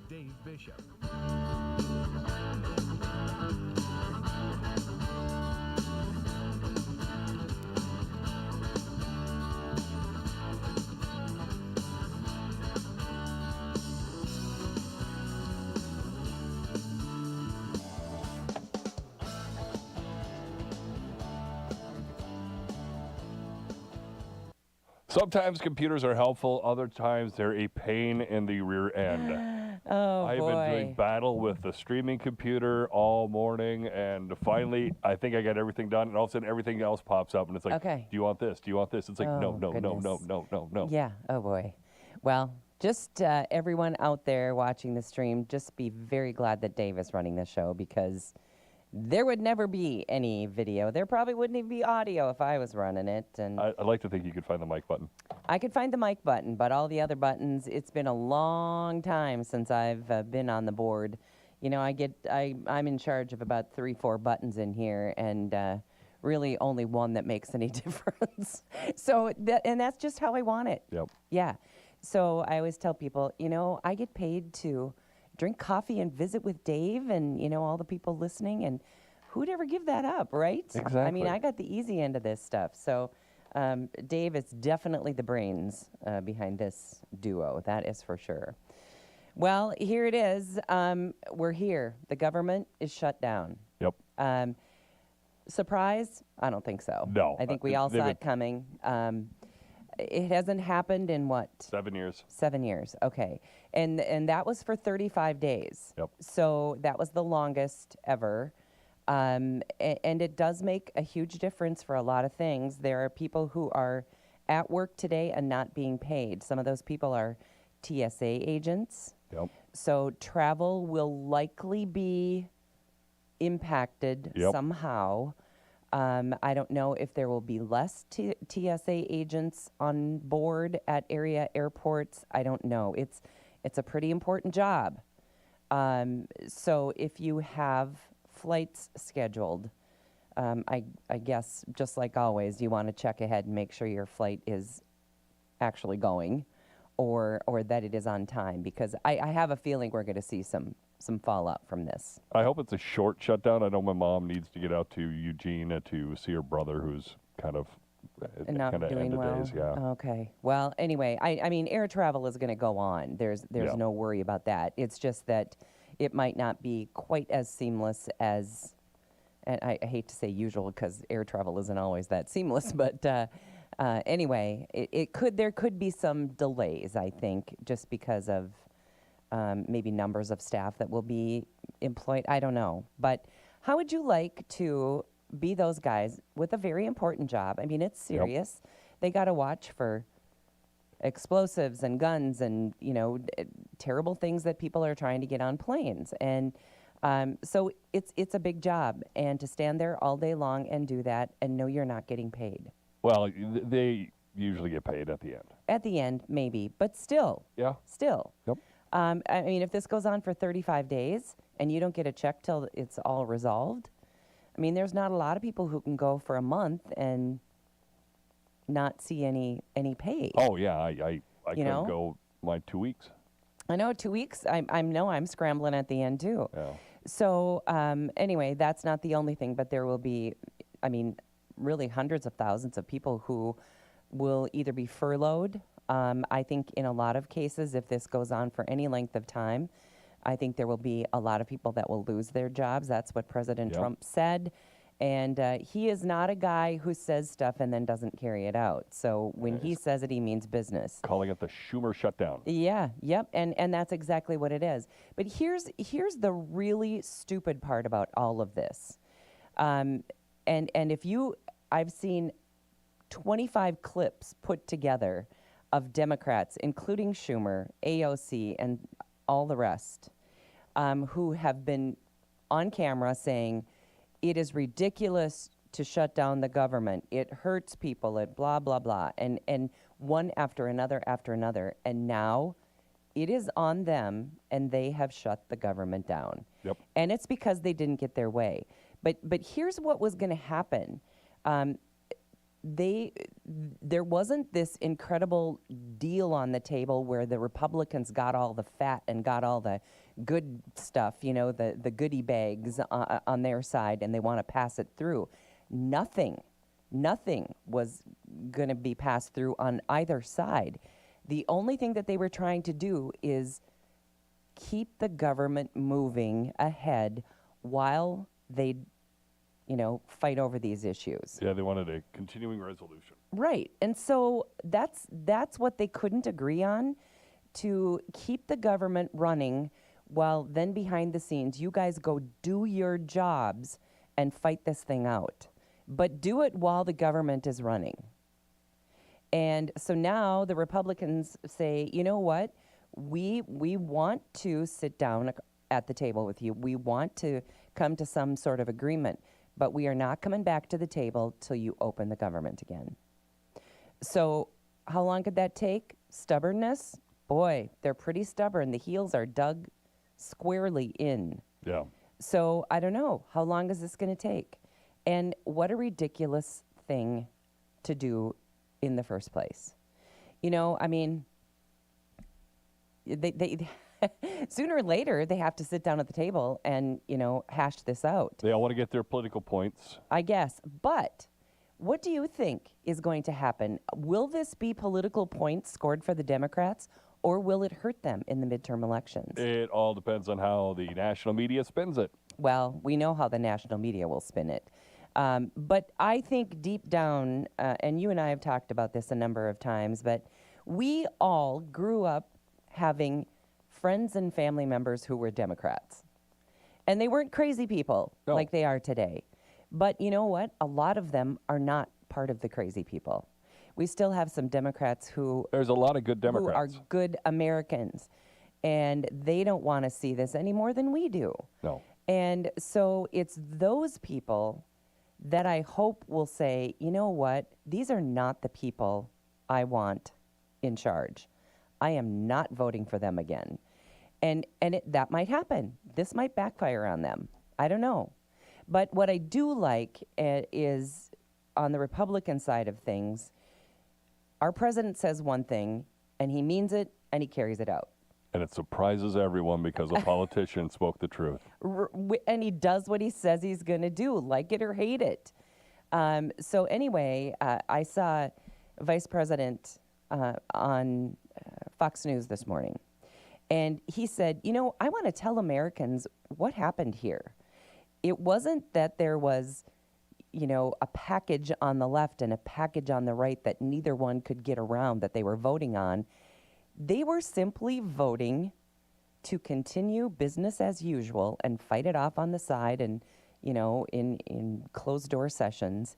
Dave Bishop. Sometimes computers are helpful, other times they're a pain in the rear end. Oh, I've been doing battle with the streaming computer all morning, and finally, I think I got everything done, and all of a sudden everything else pops up, and it's like, Okay. do you want this? Do you want this? It's like, no, Oh, no, no, no, goodness. no, no, no. Yeah, oh boy. Well, just everyone out there watching the stream, just be very glad that Dave is running the show, because there would never be any video. There probably wouldn't even be audio if I was running it. And I'd like to think you could find the mic button. I could find the mic button, but all the other buttons, it's been a long time since I've been on the board. You know, I'm in charge of about 3-4 buttons in here, and really only one that makes any difference. So, and that's just how I want it. Yep. Yeah. So I always tell people, you know, I get paid to drink coffee and visit with Dave and, you know, all the people listening, and who'd ever give that up, right? Exactly. I mean, I got the easy end of this stuff. So Dave is definitely the brains behind this duo, that is for sure. Well, here it is. We're here. The government is shut down. Yep. Surprise? I don't think so. No. I think we all saw it coming. It hasn't happened in what? 7 years. 7 years, okay. And that was for 35 days. Yep. So that was the longest ever. And it does make a huge difference for a lot of things. There are people who are at work today and not being paid. Some of those people are TSA agents. Yep. So travel will likely be impacted somehow. I don't know if there will be less TSA agents on board at area airports. I don't know. It's a pretty important job. So if you have flights scheduled, I guess just like always, you want to check ahead and make sure your flight is actually going, or that it is on time, because I have a feeling we're going to see some fallout from this. I hope it's a short shutdown. I know my mom needs to get out to Eugene to see her brother, who's kind of Not doing end of well. days. Yeah. Okay. Well, anyway, I mean, air travel is going to go on. There's no worry about that. It's just that it might not be quite as seamless as, and I hate to say usual, because air travel isn't always that seamless, but anyway, there could be some delays, I think, just because of maybe numbers of staff that will be employed. I don't know. But how would you like to be those guys with a very important job? I mean, it's serious. Yep. They got to watch for explosives and guns and, you know, terrible things that people are trying to get on planes. And so it's a big job. And to stand there all day long and do that and know you're not getting paid. Well, they usually get paid at the end. At the end, maybe. But still. Yeah. Still. Yep. I mean, if this goes on for 35 days and you don't get a check till it's all resolved, I mean, there's not a lot of people who can go for a month and not see any pay. Oh yeah, I couldn't go my 2 weeks. I know, 2 weeks. I'm scrambling at the end too. Yeah. So anyway, that's not the only thing, but there will be, I mean, really hundreds of thousands of people who will either be furloughed. I think in a lot of cases, if this goes on for any length of time, I think there will be a lot of people that will lose their jobs. That's what President Trump said. And he is not a guy who says stuff and then doesn't carry it out. So when he says it, he means business. Calling it the Schumer shutdown. Yeah, yep, and that's exactly what it is. But here's the really stupid part about all of this. And I've seen 25 clips put together of Democrats, including Schumer, AOC, and all the rest, who have been on camera saying, it is ridiculous to shut down the government. It hurts people, it blah, blah, blah. And one after another. And now it is on them, and they have shut the government down. Yep. And it's because they didn't get their way. But here's what was going to happen. there wasn't this incredible deal on the table where the Republicans got all the fat and got all the good stuff, the goodie bags on their side, and they want to pass it through. Nothing was going to be passed through on either side. The only thing that they were trying to do is keep the government moving ahead while they fight over these issues. Yeah, they wanted a continuing resolution. Right. And so that's what they couldn't agree on, to keep the government running while then behind the scenes, you guys go do your jobs and fight this thing out. But do it while the government is running. And so now the Republicans say, you know what? We want to sit down at the table with you. We want to come to some sort of agreement. But we are not coming back to the table till you open the government again. So how long could that take? Stubbornness? Boy, they're pretty stubborn. The heels are dug squarely in. Yeah. So I don't know. How long is this going to take? And what a ridiculous thing to do in the first place. I mean, they sooner or later, they have to sit down at the table and, hash this out. They all want to get their political points. I guess. But what do you think is going to happen? Will this be political points scored for the Democrats, or will it hurt them in the midterm elections? It all depends on how the national media spins it. Well, we know how the national media will spin it. But I think deep down, and you and I have talked about this a number of times, but we all grew up having friends and family members who were Democrats. And they weren't crazy people like they are today. But you know what? A lot of them are not part of the crazy people. We still have some Democrats There's a lot of good who Democrats. are good Americans. And they don't want to see this any more than we do. No. And so it's those people that I hope will say, you know what? These are not the people I want in charge. I am not voting for them again. And that might happen. This might backfire on them. I don't know. But what I do like is on the Republican side of things, our president says one thing, and he means it, and he carries it out. And it surprises everyone because a politician spoke the truth. And he does what he says he's going to do, like it or hate it. So anyway, I saw Vice President on Fox News this morning. And he said, I want to tell Americans what happened here. It wasn't that there was, a package on the left and a package on the right that neither one could get around that they were voting on. They were simply voting to continue business as usual and fight it off on the side and, in closed door sessions.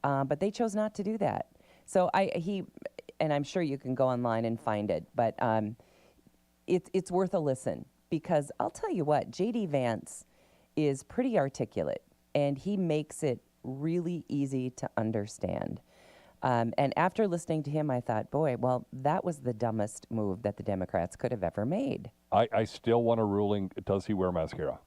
But they chose not to do that. So and I'm sure you can go online and find it, but it's worth a listen, because I'll tell you what, J.D. Vance is pretty articulate, and he makes it really easy to understand. And after listening to him, I thought, boy, well, that was the dumbest move that the Democrats could have ever made. I still want a ruling. Does he wear mascara?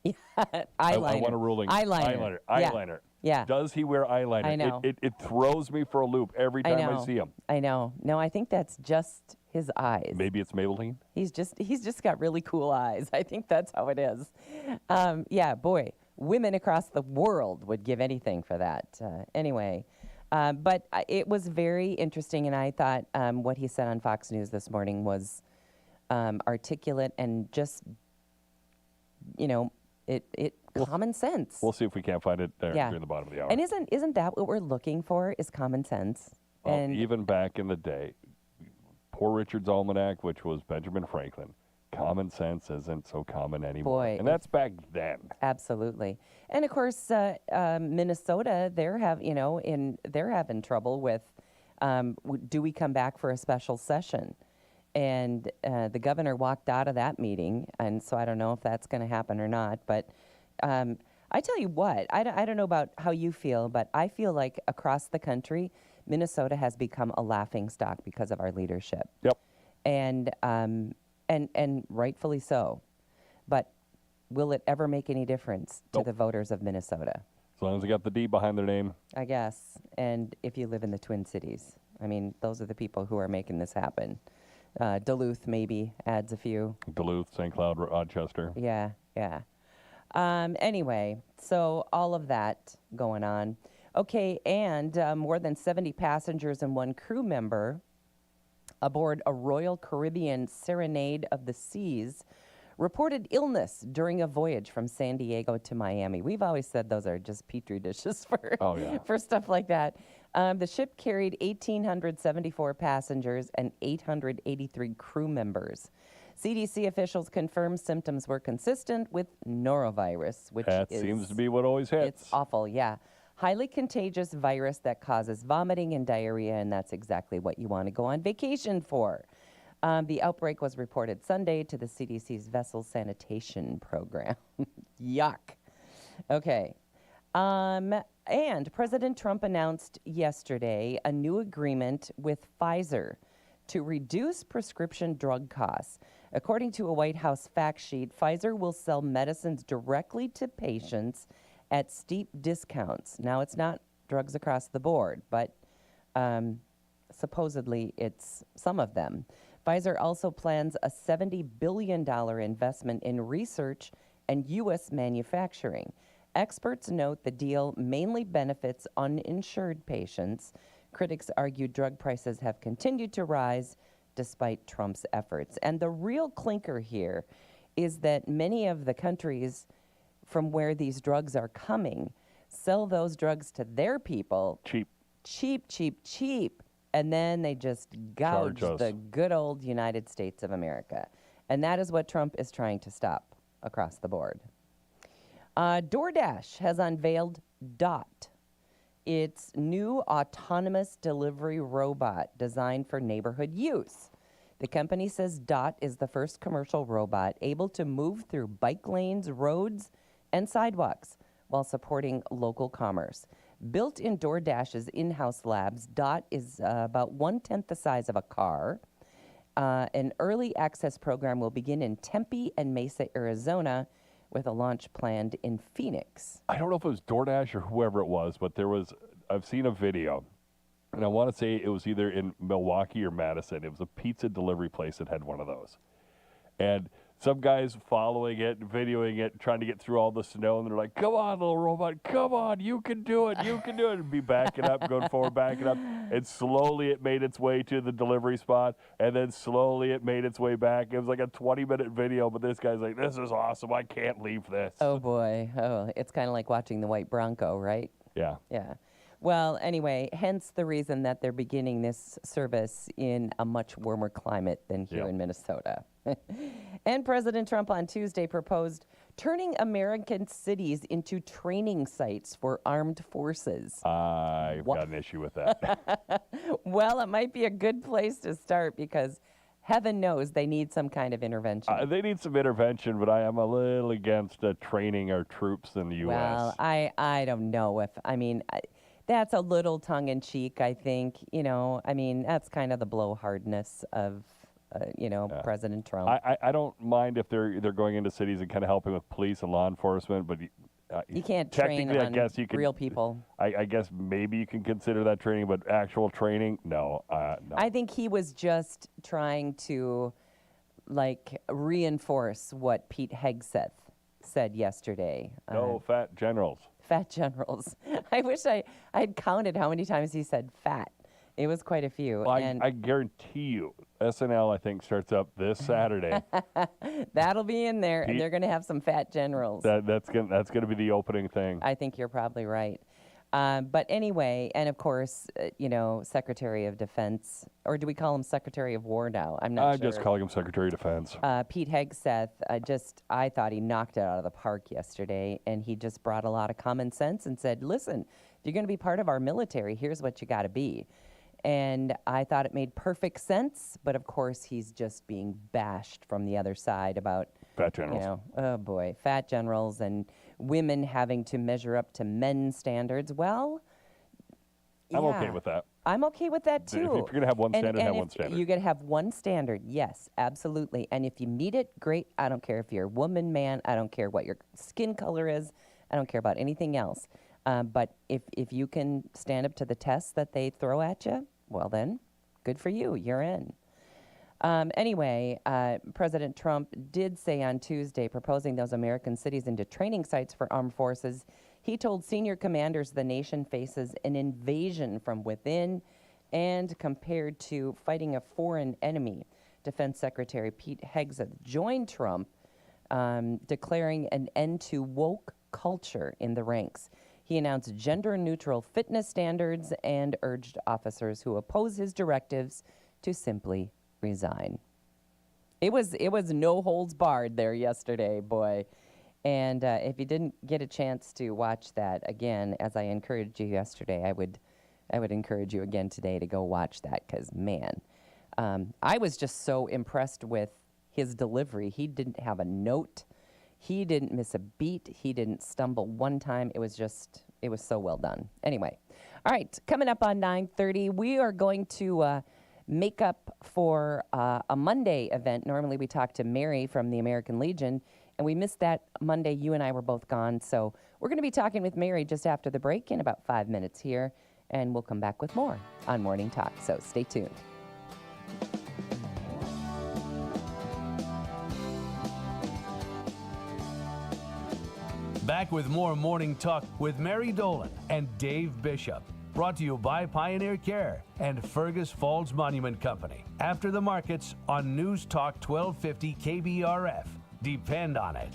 Eyeliner. I want a ruling. Eyeliner. Eyeliner. Yeah. Does he wear eyeliner? I know. It throws me for a loop every time I see him. I know. No, I think that's just his eyes. Maybe it's Maybelline. He's just got really cool eyes. I think that's how it is. Yeah, boy, women across the world would give anything for that. Anyway, but it was very interesting, and I thought what he said on Fox News this morning was articulate and just, common sense. We'll see if we can't find it there Yeah. during the bottom of the hour. And isn't that what we're looking for, is common sense? Well, And even back in the day, Poor Richard's Almanac, which was Benjamin Franklin, common sense isn't so common anymore. Boy, and that's back then. absolutely. And of course, Minnesota, they're having trouble with, do we come back for a special session? And the governor walked out of that meeting, and so I don't know if that's going to happen or not. But I tell you what, I don't know about how you feel, but I feel like across the country, Minnesota has become a laughingstock because of our leadership. Yep. And rightfully so. But will it ever make any difference to Nope. the voters of Minnesota? As long as they got the D behind their name. I guess. And if you live in the Twin Cities, I mean, those are the people who are making this happen. Duluth maybe adds a few. Duluth, St. Cloud, Rochester. Yeah, yeah. Anyway, so all of that going on. Okay, and more than 70 passengers and one crew member aboard a Royal Caribbean Serenade of the Seas reported illness during a voyage from San Diego to Miami. We've always said those are just petri dishes for, for stuff like that. The ship carried 1,874 passengers and 883 crew members. CDC officials confirmed symptoms were consistent with norovirus, which seems to be what always hits. It's awful, yeah. Highly contagious virus that causes vomiting and diarrhea, and that's exactly what you want to go on vacation for. The outbreak was reported Sunday to the CDC's vessel sanitation program. Yuck. Okay. And President Trump announced yesterday a new agreement with Pfizer to reduce prescription drug costs. According to a White House fact sheet, Pfizer will sell medicines directly to patients at steep discounts. Now, it's not drugs across the board, but supposedly it's some of them. Pfizer also plans a $70 billion investment in research and U.S. manufacturing. Experts note the deal mainly benefits uninsured patients. Critics argue drug prices have continued to rise despite Trump's efforts. And the real clinker here is that many of the countries from where these drugs are coming sell those drugs to their people. Cheap. Cheap, cheap, cheap. And then they just gouge the good old United States of America. And that is what Trump is trying to stop across the board. DoorDash has unveiled Dot, its new autonomous delivery robot designed for neighborhood use. The company says Dot is the first commercial robot able to move through bike lanes, roads, and sidewalks while supporting local commerce. Built in DoorDash's in-house labs, Dot is about 1/10 the size of a car. An early access program will begin in Tempe and Mesa, Arizona, with a launch planned in Phoenix. I don't know if it was DoorDash or whoever it was, but I've seen a video, and I want to say it was either in Milwaukee or Madison. It was a pizza delivery place that had one of those. And some guys following it, videoing it, trying to get through all the snow, and they're like, come on, little robot, come on, you can do it, you can do it, and be backing up, going forward, backing up, and slowly it made its way to the delivery spot, and then slowly it made its way back. It was like a 20-minute video, but this guy's like, this is awesome, I can't leave this. Oh, boy. Oh, it's kind of like watching the White Bronco, right? Yeah. Yeah. Well, anyway, hence the reason that they're beginning this service in a much warmer climate than here in Minnesota. And President Trump on Tuesday proposed turning American cities into training sites for armed forces. I've got an issue with that. Well, it might be a good place to start because heaven knows they need some kind of intervention. They need some intervention, but I am a little against training our troops in the U.S. Well, I don't know if, that's a little tongue-in-cheek, I think. That's kind of the blowhardness of, President Trump. I don't mind if they're going into cities and kind of helping with police and law enforcement, but you can't train on real people. I guess maybe you can consider that training, but actual training, no. I think he was just trying to, reinforce what Pete Hegseth said yesterday. No fat generals. Fat generals. I wish I'd counted how many times he said fat. It was quite a few. Well, I guarantee you, SNL, I think, starts up this Saturday. That'll be in there, and they're going to have some fat generals. That's gonna be the opening thing. I think you're probably right. But anyway, and of course, Secretary of Defense, or do we call him Secretary of War now? I'm not sure. I'm just calling him Secretary of Defense. Pete Hegseth, I thought he knocked it out of the park yesterday, and he just brought a lot of common sense and said, listen, if you're going to be part of our military, here's what you got to be. And I thought it made perfect sense, but of course he's just being bashed from the other side about fat generals. Oh boy, fat generals and women having to measure up to men's standards. Well, I'm okay with that. I'm okay with that too. If you're going to have one standard, have one standard. You're going to have one standard, yes, absolutely. And if you meet it, great. I don't care if you're a woman, man. I don't care what your skin color is. I don't care about anything else. But if you can stand up to the tests that they throw at you, well then, good for you. You're in. Anyway, President Trump did say on Tuesday, proposing those American cities into training sites for armed forces, he told senior commanders the nation faces an invasion from within and compared to fighting a foreign enemy. Defense Secretary Pete Hegseth joined Trump, declaring an end to woke culture in the ranks. He announced gender-neutral fitness standards and urged officers who oppose his directives to simply resign. It was no holds barred there yesterday, boy. And if you didn't get a chance to watch that, again, as I encouraged you yesterday, I would encourage you again today to go watch that, because, man, I was just so impressed with his delivery. He didn't have a note. He didn't miss a beat. He didn't stumble one time. It was so well done. Anyway, all right, coming up on 9:30, we are going to make up for a Monday event. Normally we talk to Mary from the American Legion, and we missed that Monday. You and I were both gone, so we're going to be talking with Mary just after the break in about 5 minutes here, and we'll come back with more on Morning Talk, so stay tuned. Back with more Morning Talk with Mary Dolan and Dave Bishop. Brought to you by Pioneer Care and Fergus Falls Monument Company. After the markets on News Talk 1250 KBRF. Depend on it.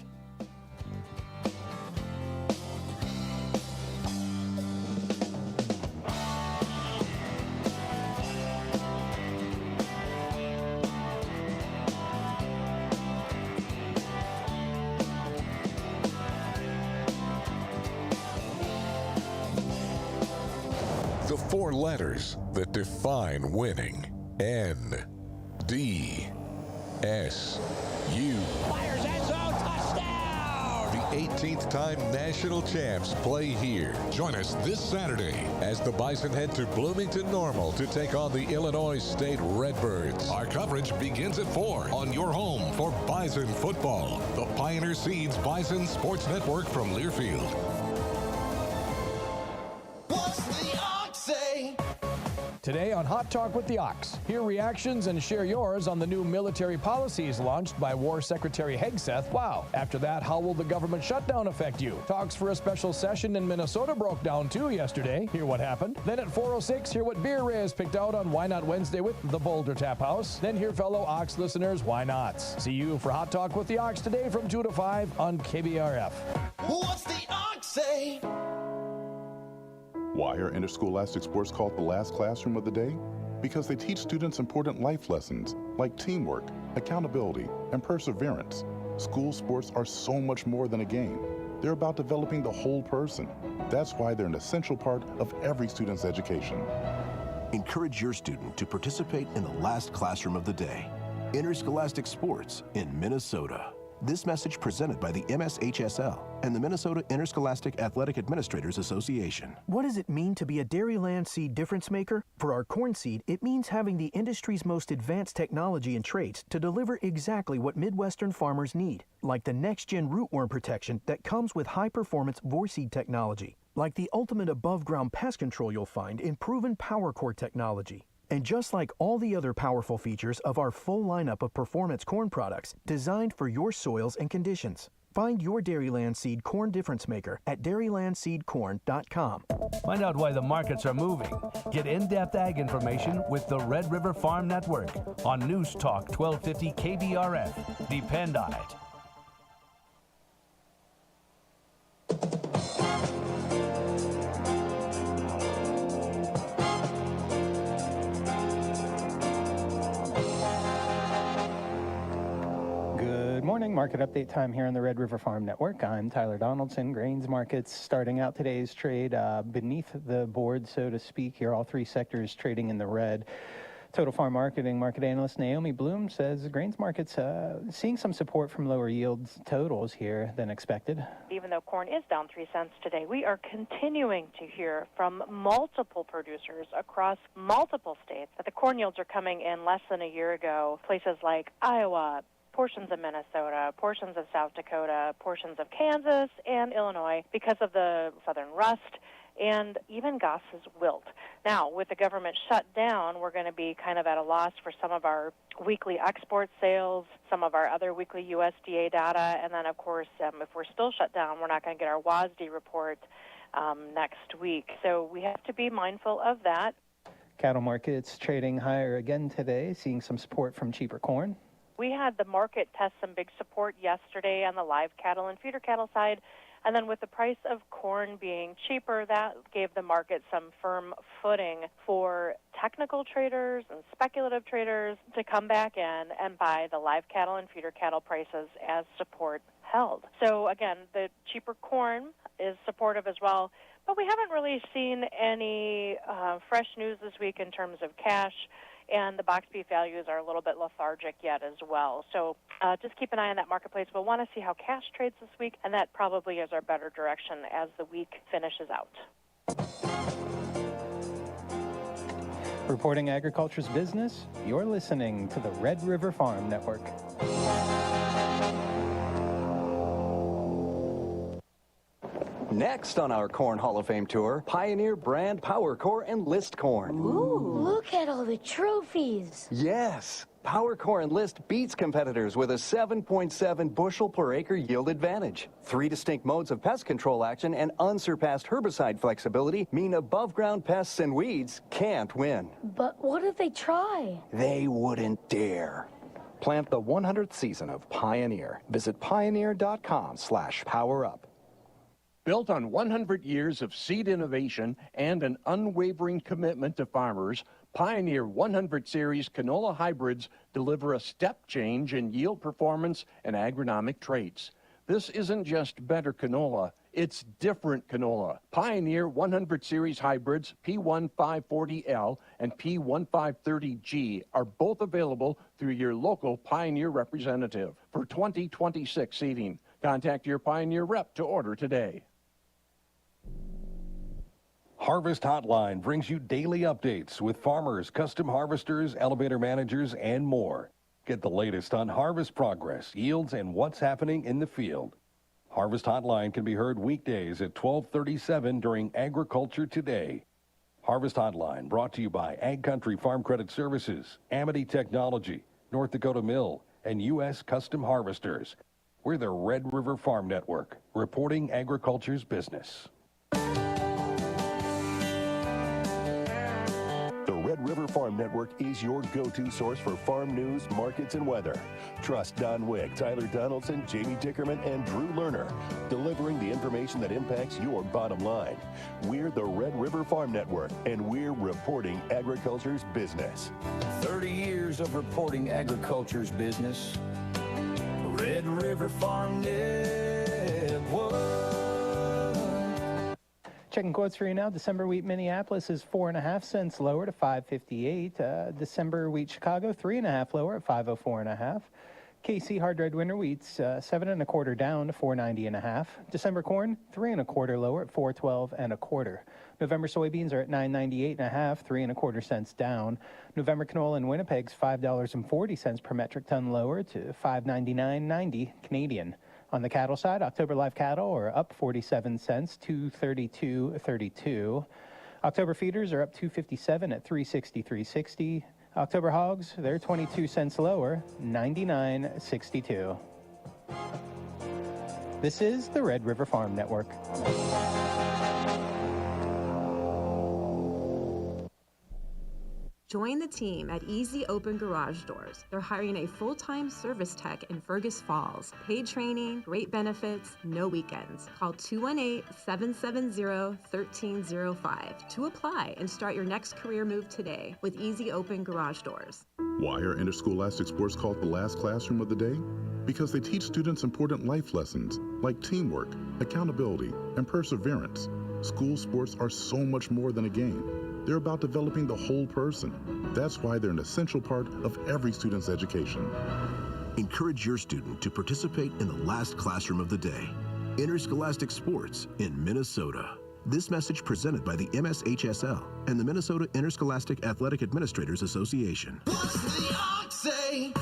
The four letters that define winning. N-D-S-U. Fires end zone, touchdown! The 18th time national champs play here. Join us this Saturday as the Bison head to Bloomington Normal to take on the Illinois State Redbirds. Our coverage begins at 4 on your home for Bison football. The Pioneer Seeds Bison Sports Network from Learfield. Today on Hot Talk with the Ox, hear reactions and share yours on the new military policies launched by War Secretary Hegseth. Wow. After that, how will the government shutdown affect you? Talks for a special session in Minnesota broke down too yesterday. Hear what happened. Then at 4:06, hear what beer Ray has picked out on Why Not Wednesday with the Boulder Tap House. Then hear fellow Ox listeners' Why Nots. See you for Hot Talk with the Ox today from 2 to 5 on KBRF. What's the Ox say? Why are interscholastic sports called the last classroom of the day? Because they teach students important life lessons like teamwork, accountability, and perseverance. School sports are so much more than a game. They're about developing the whole person. That's why they're an essential part of every student's education. Encourage your student to participate in the last classroom of the day. Interscholastic sports in Minnesota. This message presented by the MSHSL and the Minnesota Interscholastic Athletic Administrators Association. What does it mean to be a Dairyland seed difference maker? For our corn seed, it means having the industry's most advanced technology and traits to deliver exactly what Midwestern farmers need, like the next-gen rootworm protection that comes with high-performance Vorseed technology, like the ultimate above-ground pest control you'll find in proven PowerCore technology. And just like all the other powerful features of our full lineup of performance corn products designed for your soils and conditions. Find your Dairyland Seed corn difference maker at dairylandseedcorn.com. Find out why the markets are moving. Get in-depth ag information with the Red River Farm Network on News Talk 1250 KBRF. Depend on it. Good morning. Market update time here on the Red River Farm Network. I'm Tyler Donaldson. Grains markets starting out today's trade beneath the board, so to speak. Here, all three sectors trading in the red. Total Farm Marketing market analyst Naomi Bloom says the grains market's seeing some support from lower yields totals here than expected. Even though corn is down 3 cents today, we are continuing to hear from multiple producers across multiple states that the corn yields are coming in less than a year ago. Places like Iowa, portions of Minnesota, portions of South Dakota, portions of Kansas and Illinois because of the southern rust and even Goss's wilt. Now, with the government shut down, we're going to be kind of at a loss for some of our weekly export sales, some of our other weekly USDA data, and then, of course, if we're still shut down, we're not going to get our WASDE report next week. So we have to be mindful of that. Cattle markets trading higher again today, seeing some support from cheaper corn. We had the market test some big support yesterday on the live cattle and feeder cattle side. And then with the price of corn being cheaper, that gave the market some firm footing for technical traders and speculative traders to come back in and buy the live cattle and feeder cattle prices as support held. So again, the cheaper corn is supportive as well, but we haven't really seen any fresh news this week in terms of cash, and the box beef values are a little bit lethargic yet as well. So just keep an eye on that marketplace. We'll want to see how cash trades this week, and that probably is our better direction as the week finishes out. Reporting agriculture's business, you're listening to the Red River Farm Network. Next on our Corn Hall of Fame tour, Pioneer brand Power Core Enlist corn. Ooh, look at all the trophies. Yes, Power Core Enlist beats competitors with a 7.7 bushel per acre yield advantage. 3 distinct modes of pest control action and unsurpassed herbicide flexibility mean above ground pests and weeds can't win. But what if they try? They wouldn't dare. Plant the 100th season of Pioneer. Visit pioneer.com/powerup. Built on 100 years of seed innovation and an unwavering commitment to farmers, Pioneer 100 Series canola hybrids deliver a step change in yield performance and agronomic traits. This isn't just better canola, it's different canola. Pioneer 100 Series hybrids P1540L and P1530G are both available through your local Pioneer representative for 2026 seeding. Contact your Pioneer rep to order today. Harvest Hotline brings you daily updates with farmers, custom harvesters, elevator managers, and more. Get the latest on harvest progress, yields, and what's happening in the field. Harvest Hotline can be heard weekdays at 12:37 during Agriculture Today. Harvest Hotline brought to you by Ag Country Farm Credit Services, Amity Technology, North Dakota Mill, and U.S. Custom Harvesters. We're the Red River Farm Network, reporting agriculture's business. The Red River Farm Network is your go-to source for farm news, markets, and weather. Trust Don Wick, Tyler Donaldson, Jamie Dickerman, and Drew Lerner, delivering the information that impacts your bottom line. We're the Red River Farm Network, and we're reporting agriculture's business. 30 years of reporting agriculture's business. Red River Farm Network. Checking quotes for you now. December wheat Minneapolis is 4.5 cents lower to 5.58. December wheat Chicago 3.5 lower at 5.04.5. KC hard red winter wheat's 7.25 down to 4.90.5. December corn 3.25 lower at 4.12.25. November soybeans are at 9.98.5, 3.25 cents down. November canola in Winnipeg's $5.40 per metric ton lower to 5.99.90 Canadian. On the cattle side, October live cattle are up 47 cents, 232.32. October feeders are up 257 at 363.60. October hogs, they're 22 cents lower, 99.62. This is the Red River Farm Network. Join the team at Easy Open Garage Doors. They're hiring a full-time service tech in Fergus Falls. Paid training, great benefits, no weekends. Call 218-770-1305 to apply and start your next career move today with Easy Open Garage Doors. Why are interscholastic sports called the last classroom of the day? Because they teach students important life lessons like teamwork, accountability, and perseverance. School sports are so much more than a game. They're about developing the whole person. That's why they're an essential part of every student's education. Encourage your student to participate in the last classroom of the day. Interscholastic sports in Minnesota. This message presented by the MSHSL and the Minnesota Interscholastic Athletic Administrators Association. What's the ox say?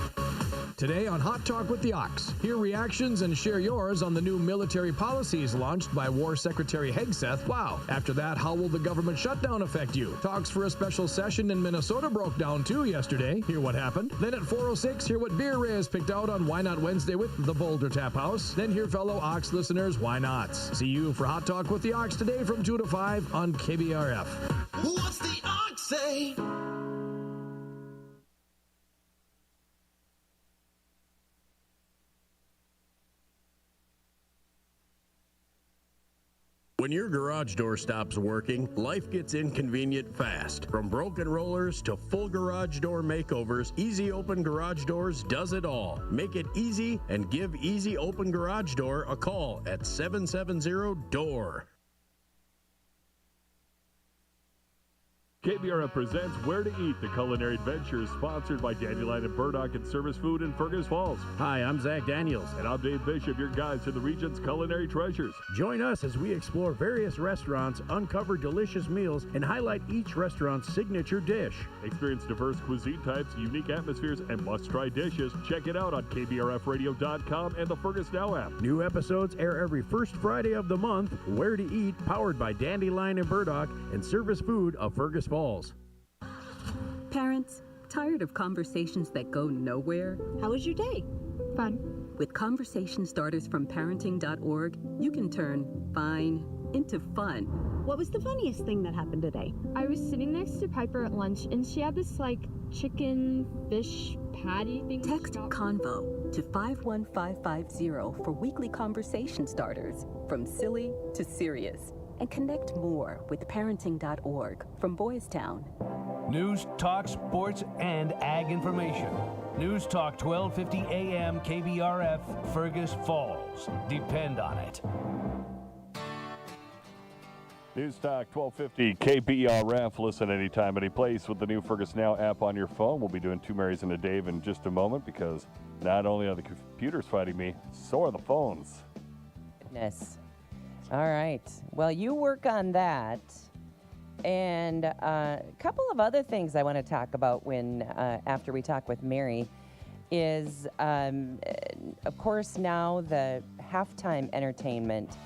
Today on Hot Talk with the Ox, hear reactions and share yours on the new military policies launched by War Secretary Hegseth. Wow. After that, how will the government shutdown affect you? Talks for a special session in Minnesota broke down too yesterday. Hear what happened. Then at 4:06, hear what beer Ray has picked out on Why Not Wednesday with the Boulder Tap House. Then hear fellow Ox listeners' Why Nots. See you for Hot Talk with the Ox today from 2 to 5 on KBRF. What's the Ox say? When your garage door stops working, life gets inconvenient fast. From broken rollers to full garage door makeovers, Easy Open Garage Doors does it all. Make it easy and give Easy Open Garage Door a call at 770-DOOR. KBRF presents Where to Eat, the culinary adventure, sponsored by Dandelion and Burdock and Service Food in Fergus Falls. Hi, I'm Zach Daniels. And I'm Dave Bishop, your guide to the region's culinary treasures. Join us as we explore various restaurants, uncover delicious meals, and highlight each restaurant's signature dish. Experience diverse cuisine types, unique atmospheres, and must-try dishes. Check it out on KBRFradio.com and the Fergus Now app. New episodes air every first Friday of the month. Where to Eat, powered by Dandelion and Burdock and Service Food of Fergus Falls. Parents, tired of conversations that go nowhere? How was your day? Fun. With conversation starters from parenting.org, you can turn fine into fun. What was the funniest thing that happened today? I was sitting next to Piper at lunch, and she had this, chicken fish patty thing. Text CONVO to 51550 for weekly conversation starters, from silly to serious. And connect more with parenting.org from Boys Town. News, talk, sports, and ag information. News Talk 1250 AM KBRF, Fergus Falls. Depend on it. News Talk 1250 KBRF. Listen anytime, any place with the new Fergus Now app on your phone. We'll be doing Two Marys and a Dave in just a moment, because not only are the computers fighting me, so are the phones. Goodness. All right. Well, you work on that. And a couple of other things I want to talk about after we talk with Mary is, of course, now the halftime entertainment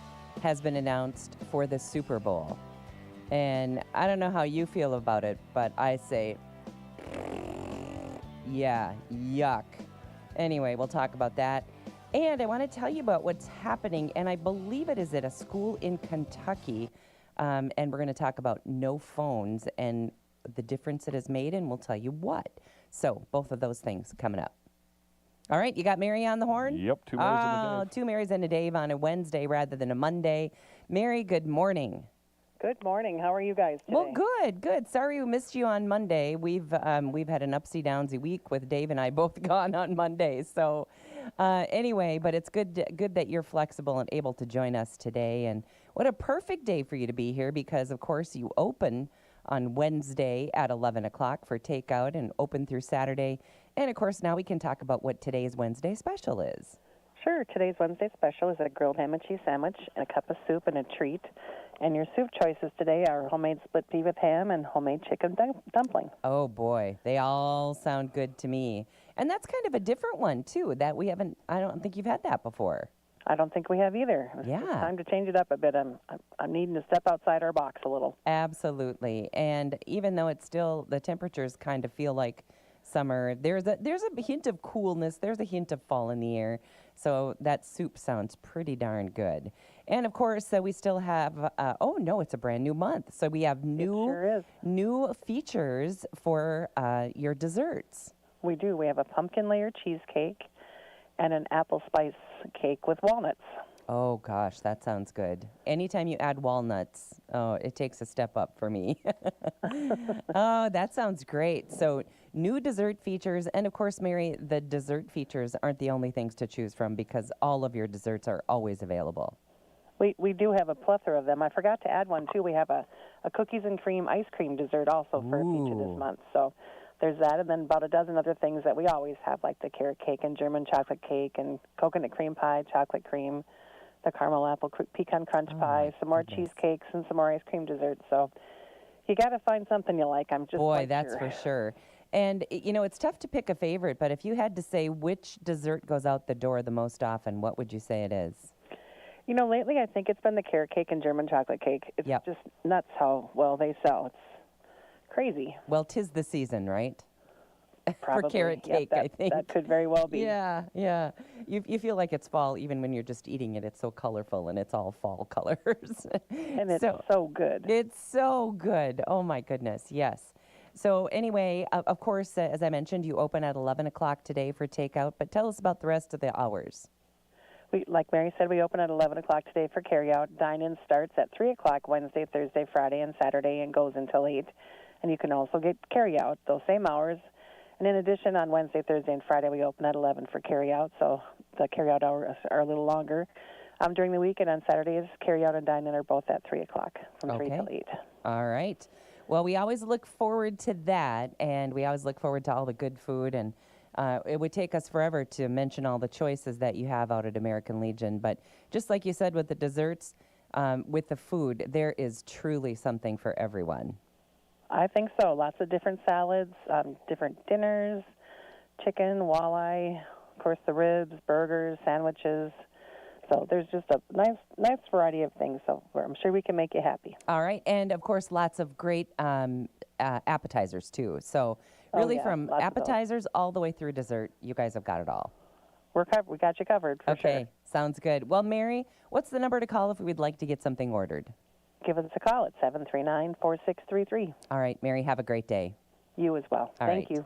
has been announced for the Super Bowl. And I don't know how you feel about it, but I say, yeah, yuck. Anyway, we'll talk about that. And I want to tell you about what's happening, and I believe it is at a school in Kentucky, and we're going to talk about no phones and the difference it has made, and we'll tell you what. So both of those things coming up. All right, you got Mary on the horn? Yep, Two Marys and a Dave. Two Marys and a Dave on a Wednesday rather than a Monday. Mary, good morning. Good morning. How are you guys today? Well, good. Sorry we missed you on Monday. We've had an upsy-downsy week with Dave and I both gone on Monday. So anyway, but it's good that you're flexible and able to join us today. And what a perfect day for you to be here, because, of course, you open on Wednesday at 11 o'clock for takeout and open through Saturday. And, of course, now we can talk about what today's Wednesday special is. Sure. Today's Wednesday special is a grilled ham and cheese sandwich and a cup of soup and a treat. And your soup choices today are homemade split pea with ham and homemade chicken dumpling. Oh, boy. They all sound good to me. And that's kind of a different one, too, that I don't think you've had that before. I don't think we have either. It's time to change it up a bit. I'm needing to step outside our box a little. Absolutely. And even though it's still, the temperatures kind of feel like summer, there's a hint of coolness. There's a hint of fall in the air. So that soup sounds pretty darn good. And, of course, we still have, it's a brand new month. So we have new features for your desserts. We do. We have a pumpkin layer cheesecake and an apple spice cake with walnuts. Oh, gosh, that sounds good. Anytime you add walnuts, it takes a step up for me. Oh, that sounds great. So new dessert features. And, of course, Mary, the dessert features aren't the only things to choose from, because all of your desserts are always available. We do have a plethora of them. I forgot to add one, too. We have a cookies and cream ice cream dessert also for a feature this month. So there's that, and then about a dozen other things that we always have, like the carrot cake and German chocolate cake and coconut cream pie, chocolate cream, the caramel apple pecan crunch pie, some more cheesecakes, and some more ice cream desserts. So you got to find something you like. I'm just Boy, that's for sure. And, it's tough to pick a favorite, but if you had to say which dessert goes out the door the most often, what would you say it is? Lately I think it's been the carrot cake and German chocolate cake. It's just nuts how well they sell. It's crazy. Well, 'tis the season, right? Probably. For carrot cake, I think. That could very well be. Yeah, yeah. You feel like it's fall even when you're just eating it. It's so colorful and it's all fall colors. And it's so good. It's so good. Oh, my goodness. Yes. So anyway, of course, as I mentioned, you open at 11 o'clock today for takeout, but tell us about the rest of the hours. Like Mary said, we open at 11 o'clock today for carryout. Dine-in starts at 3 o'clock Wednesday, Thursday, Friday, and Saturday and goes until 8. And you can also get carryout those same hours. And in addition, on Wednesday, Thursday, and Friday, we open at 11 for carryout, so the carryout hours are a little longer. During the week and on Saturdays, carryout and dine-in are both at 3 o'clock from 3 till 8. All right. Well, we always look forward to that, and we always look forward to all the good food. And it would take us forever to mention all the choices that you have out at American Legion. But just like you said with the desserts, with the food, there is truly something for everyone. I think so. Lots of different salads, different dinners, chicken, walleye, of course the ribs, burgers, sandwiches. So there's just a nice variety of things. So I'm sure we can make you happy. All right. And, of course, lots of great appetizers, too. So really from appetizers all the way through dessert, you guys have got it all. We got you covered, for sure. Okay. Sounds good. Well, Mary, what's the number to call if we'd like to get something ordered? Give us a call at 739-4633. All right, Mary, have a great day. You as well. Thank you.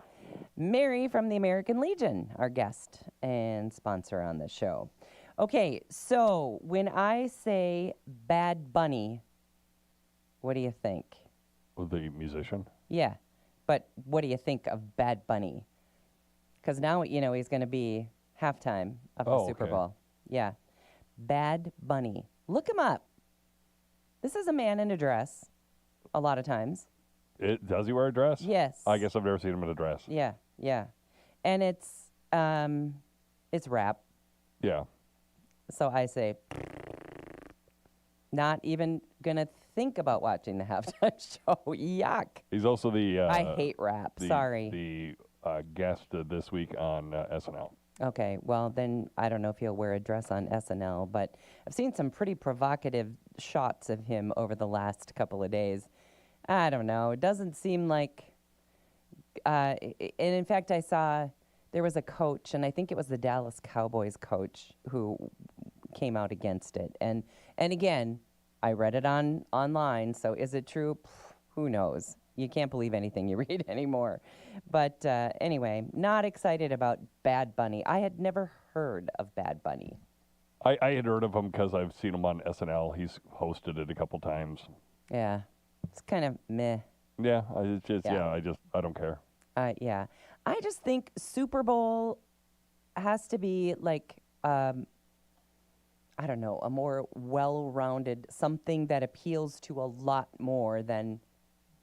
Mary from the American Legion, our guest and sponsor on the show. Okay, so when I say Bad Bunny, what do you think? The musician? Yeah, but what do you think of Bad Bunny? Because now, he's going to be halftime of the Super Bowl. Yeah. Bad Bunny. Look him up. This is a man in a dress, a lot of times. Does he wear a dress? Yes. I guess I've never seen him in a dress. Yeah, yeah. And it's rap. Yeah. So I say, not even going to think about watching the halftime show. Yuck. He's also the... I hate rap. Sorry. The guest this week on SNL. Okay, well, then I don't know if he'll wear a dress on SNL, but I've seen some pretty provocative shots of him over the last couple of days. I don't know. It doesn't seem like... and in fact, I saw there was a coach, and I think it was the Dallas Cowboys coach who came out against it. And again, I read it online, so is it true? Who knows? You can't believe anything you read anymore. But anyway, not excited about Bad Bunny. I had never heard of Bad Bunny. I had heard of him because I've seen him on SNL. He's hosted it a couple times. Yeah, it's kind of meh. Yeah, I don't care. Yeah, I just think Super Bowl has to be like, I don't know, a more well-rounded, something that appeals to a lot more than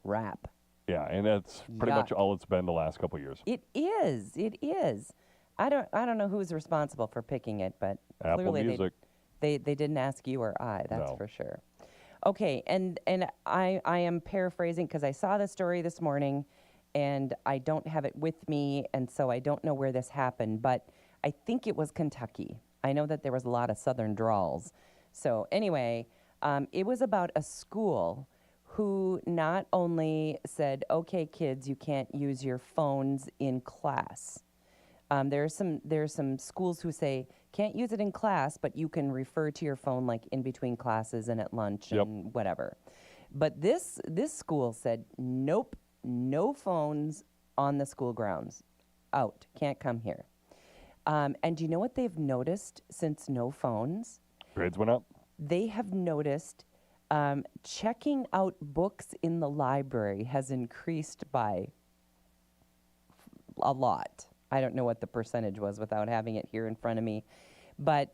rap. Yeah, and that's pretty much all it's been the last couple of years. It is. I don't know who's responsible for picking it, but Apple clearly Music. They didn't ask you or I, that's for sure. Okay, and I am paraphrasing because I saw the story this morning and I don't have it with me, and so I don't know where this happened, but I think it was Kentucky. I know that there was a lot of southern drawls. So anyway, it was about a school who not only said, okay, kids, you can't use your phones in class. There's some schools who say, can't use it in class, but you can refer to your phone like in between classes and at lunch and whatever. But this school said, nope, no phones on the school grounds. Out, can't come here. And do you know what they've noticed since no phones? Grades went up? They have noticed checking out books in the library has increased by a lot. I don't know what the percentage was without having it here in front of me. But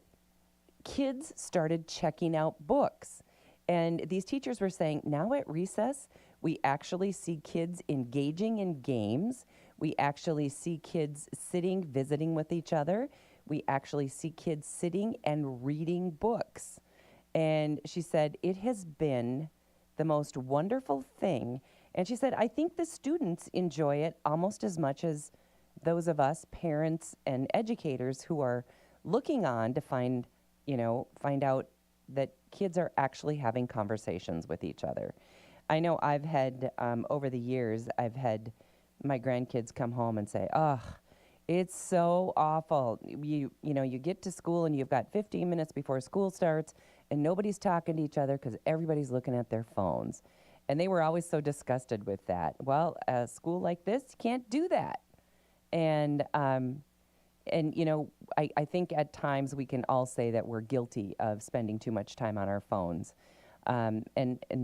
kids started checking out books. And these teachers were saying, now at recess, we actually see kids engaging in games. We actually see kids sitting, visiting with each other. We actually see kids sitting and reading books. And she said, it has been the most wonderful thing. And she said, I think the students enjoy it almost as much as those of us, parents and educators, who are looking on to find out that kids are actually having conversations with each other. I know I've had, over the years, I've had my grandkids come home and say, ugh, it's so awful. You get to school and you've got 15 minutes before school starts and nobody's talking to each other because everybody's looking at their phones. And they were always so disgusted with that. Well, a school like this, you can't do that. And I think at times we can all say that we're guilty of spending too much time on our phones. And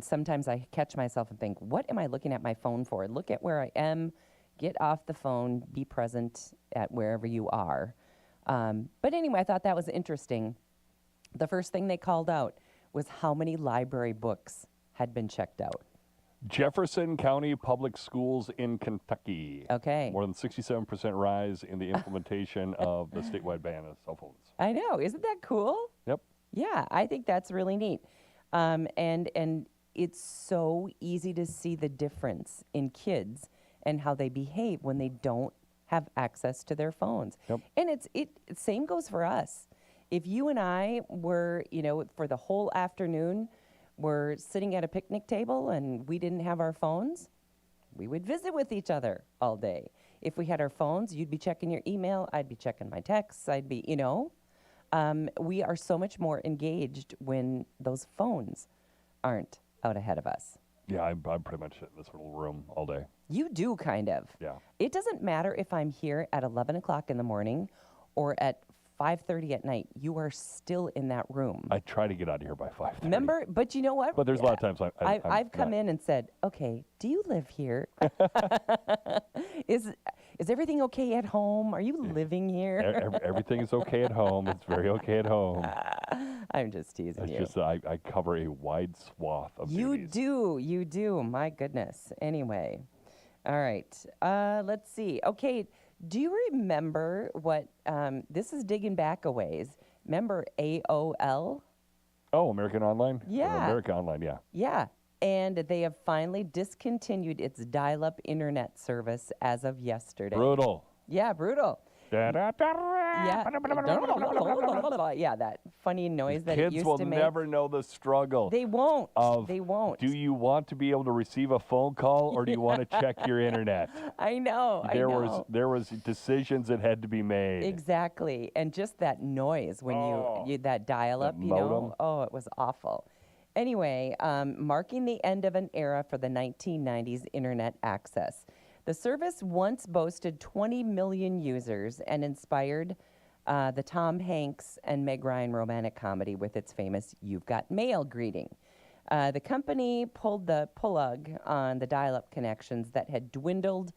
sometimes I catch myself and think, what am I looking at my phone for? Look at where I am. Get off the phone. Be present at wherever you are. But anyway, I thought that was interesting. The first thing they called out was how many library books had been checked out. Jefferson County Public Schools in Kentucky. Okay. More than 67% rise in the implementation of the statewide ban of cell phones. I know. Isn't that cool? Yep. Yeah, I think that's really neat. And it's so easy to see the difference in kids and how they behave when they don't have access to their phones. Yep. And same goes for us. If you and I were, for the whole afternoon, we're sitting at a picnic table and we didn't have our phones, we would visit with each other all day. If we had our phones, you'd be checking your email, I'd be checking my texts, I'd be, we are so much more engaged when those phones aren't out ahead of us. Yeah, I'm pretty much in this little room all day. You do, kind of. Yeah. It doesn't matter if I'm here at 11 o'clock in the morning or at 5:30 at night. You are still in that room. I try to get out of here by 5:30. Remember? But you know what? But there's a lot of times I've come in and said, okay, do you live here? Is everything okay at home? Are you living here? Everything is okay at home. It's very okay at home. I'm just teasing you. It's just I cover a wide swath of duties. You do. My goodness. Anyway. All right. Let's see. Okay. Do you remember what, this is digging back a ways. Remember AOL? Oh, American Online? Yeah. America Online, yeah. Yeah. And they have finally discontinued its dial-up internet service as of yesterday. Brutal. Yeah, brutal. Yeah, that funny noise that it used to make. Kids will never know the struggle. They won't. They won't. Do you want to be able to receive a phone call or do you want to check your internet? I know. There was decisions that had to be made. Exactly. And just that noise when you that dial-up, oh, it was awful. Anyway, marking the end of an era for the 1990s internet access. The service once boasted 20 million users and inspired the Tom Hanks and Meg Ryan romantic comedy with its famous "You've Got Mail" greeting. The company pulled the plug on the dial-up connections that had dwindled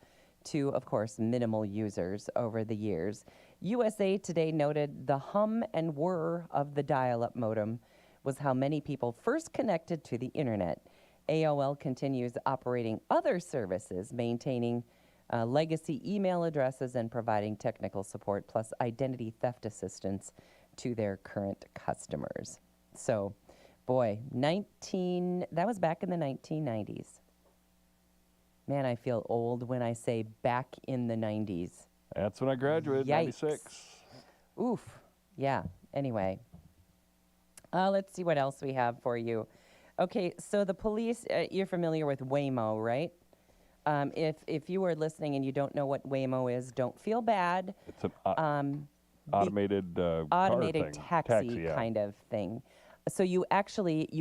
to, of course, minimal users over the years. USA Today noted the hum and whir of the dial-up modem was how many people first connected to the internet. AOL continues operating other services, maintaining legacy email addresses and providing technical support plus identity theft assistance to their current customers. So, boy, that was back in the 1990s. Man, I feel old when I say back in the 90s. That's when I graduated, Yikes. 96. Oof. Yeah. Anyway, let's see what else we have for you. Okay, so the police, you're familiar with Waymo, right? If you are listening and you don't know what Waymo is, don't feel bad. It's an automated taxi kind of thing. So you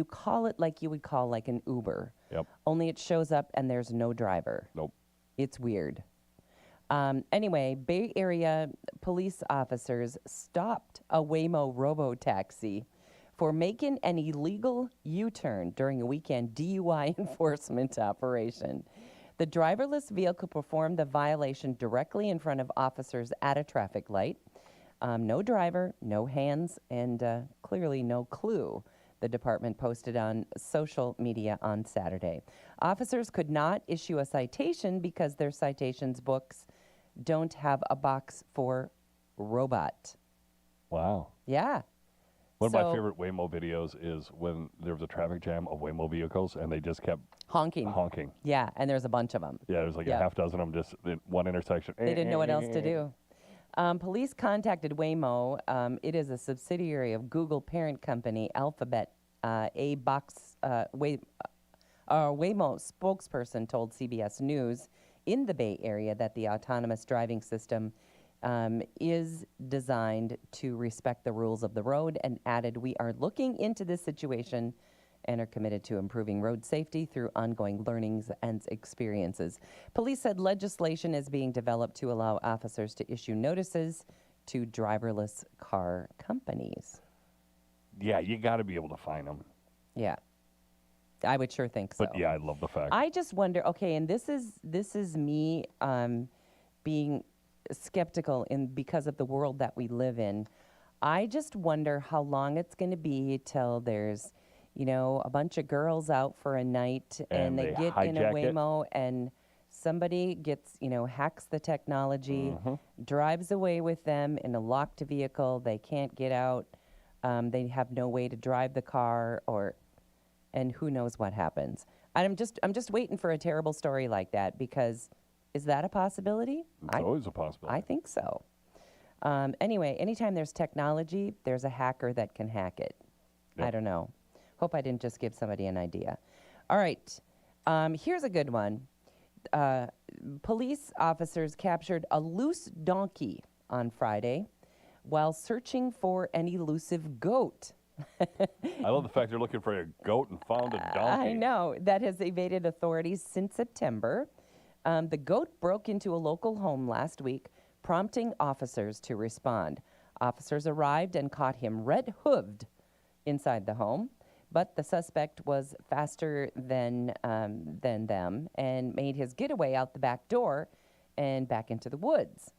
call it like you would call like an Uber. Yep. Only it shows up and there's no driver. Nope. It's weird. Anyway, Bay Area police officers stopped a Waymo robo-taxi for making an illegal U-turn during a weekend DUI enforcement operation. The driverless vehicle performed the violation directly in front of officers at a traffic light. No driver, no hands, and clearly no clue, the department posted on social media on Saturday. Officers could not issue a citation because their citations books don't have a box for robot. Wow. Yeah. One of my favorite Waymo videos is when there was a traffic jam of Waymo vehicles, and they just kept honking. Yeah, and there's a bunch of them. Yeah, there's like a half dozen of them just in one intersection. They didn't know what else to do. Police contacted Waymo. It is a subsidiary of Google parent company Alphabet. Waymo spokesperson told CBS News in the Bay Area that the autonomous driving system is designed to respect the rules of the road, and added, "We are looking into this situation and are committed to improving road safety through ongoing learnings and experiences." Police said legislation is being developed to allow officers to issue notices to driverless car companies. Yeah, you got to be able to find them. Yeah, I would sure think so. But yeah, I love the fact. I just wonder. Okay, and this is me being skeptical because of the world that we live in. I just wonder how long it's going to be till there's, a bunch of girls out for a night and they get in a Waymo and somebody gets, hacks the technology, drives away with them in a locked vehicle. They can't get out. They have no way to drive the car, and who knows what happens. I'm just waiting for a terrible story like that, because is that a possibility? It's always a possibility. I think so. Anyway, anytime there's technology, there's a hacker that can hack it. Yep. I don't know. Hope I didn't just give somebody an idea. All right. Here's a good one. Police officers captured a loose donkey on Friday while searching for an elusive goat. I love the fact they're looking for a goat and found a donkey. I know. That has evaded authorities since September. The goat broke into a local home last week, prompting officers to respond. Officers arrived and caught him red-hooved inside the home, but the suspect was faster than them and made his getaway out the back door and back into the woods.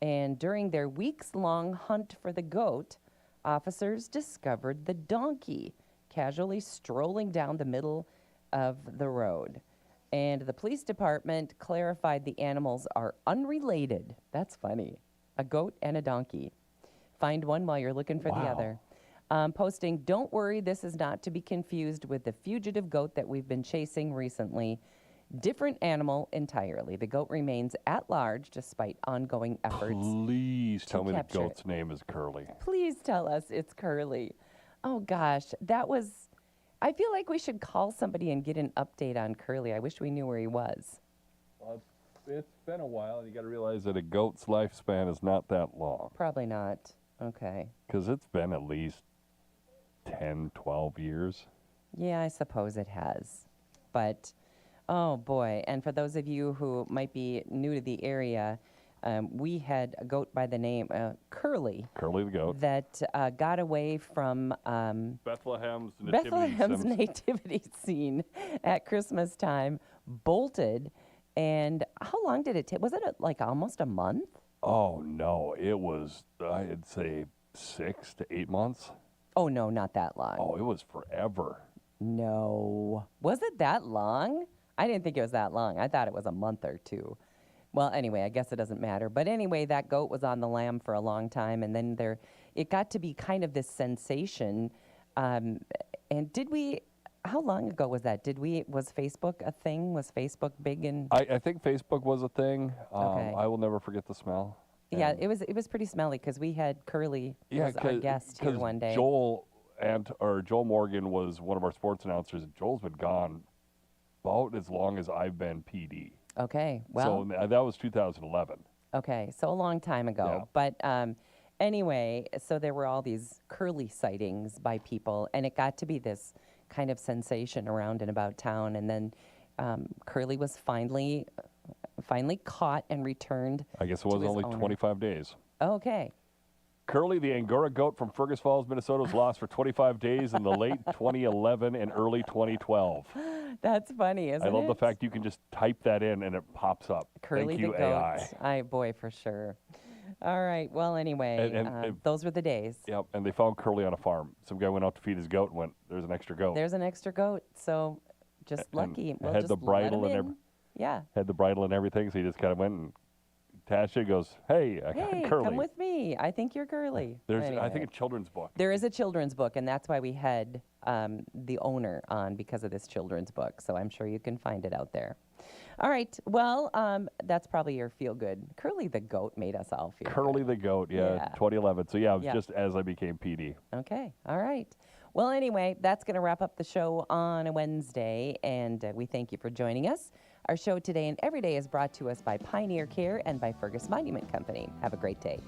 And during their weeks-long hunt for the goat, officers discovered the donkey casually strolling down the middle of the road. And the police department clarified the animals are unrelated. That's funny. A goat and a donkey. Find one while you're looking for the other. Posting, "Don't worry, this is not to be confused with the fugitive goat that we've been chasing recently. Different animal entirely. The goat remains at large despite ongoing efforts." Please tell me the capture goat's name is Curly. Please tell us it's Curly. Oh gosh, that was... I feel like we should call somebody and get an update on Curly. I wish we knew where he was. Well, it's been a while, and you got to realize that a goat's lifespan is not that long. Probably not. Okay. Because it's been at least 10, 12 years. Yeah, I suppose it has. But, oh boy. And for those of you who might be new to the area, we had a goat by the name Curly. Curly the goat. That got away from Bethlehem's nativity scene at Christmas time, bolted. And how long did it take? Was it like almost a month? Oh, no. It was, I'd say, 6 to 8 months. Oh, no, not that long. Oh, it was forever. No. Was it that long? I didn't think it was that long. I thought it was a month or two. Well, anyway, I guess it doesn't matter. But anyway, that goat was on the lam for a long time, and then it got to be kind of this sensation. And how long ago was that? Was Facebook a thing? Was Facebook big in? I think Facebook was a thing. Okay. I will never forget the smell. Yeah, it was pretty smelly because we had Curly as our guest here one day. Joel Morgan was one of our sports announcers. Joel's been gone about as long as I've been PD. Okay, well. So that was 2011. Okay, so a long time ago. Yeah. But anyway, so there were all these Curly sightings by people, and it got to be this kind of sensation around and about town. And then Curly was finally caught and returned. I guess it was only 25 days. Okay. Curly, the Angora goat from Fergus Falls, Minnesota, was lost for 25 days in the late 2011 and early 2012. That's funny, isn't it? I love the fact you can just type that in and it pops up. Curly Thank you, the AI. Boy, for sure. All right. Well, anyway, and those were the days. Yep. And they found Curly on a farm. Some guy went out to feed his goat and went, "There's an extra goat." There's an extra goat. So just lucky. We'll had the bridle and Yeah. had the bridle and everything. So he just kind of went and Tasha goes, hey, I Hey, got Curly. come with me. I think you're Curly. There's, I Anyway. think, a children's book. There is a children's book, and that's why we had the owner on, because of this children's book. So I'm sure you can find it out there. All right. Well, that's probably your feel-good. Curly the goat made us all feel Curly good. the goat, Yeah. 2011. So, yeah, it was Yeah. just as I became PD. Okay. All right. Well, anyway, that's going to wrap up the show on a Wednesday, and we thank you for joining us. Our show today and every day is brought to us by Pioneer Care and by Fergus Monument Company. Have a great day.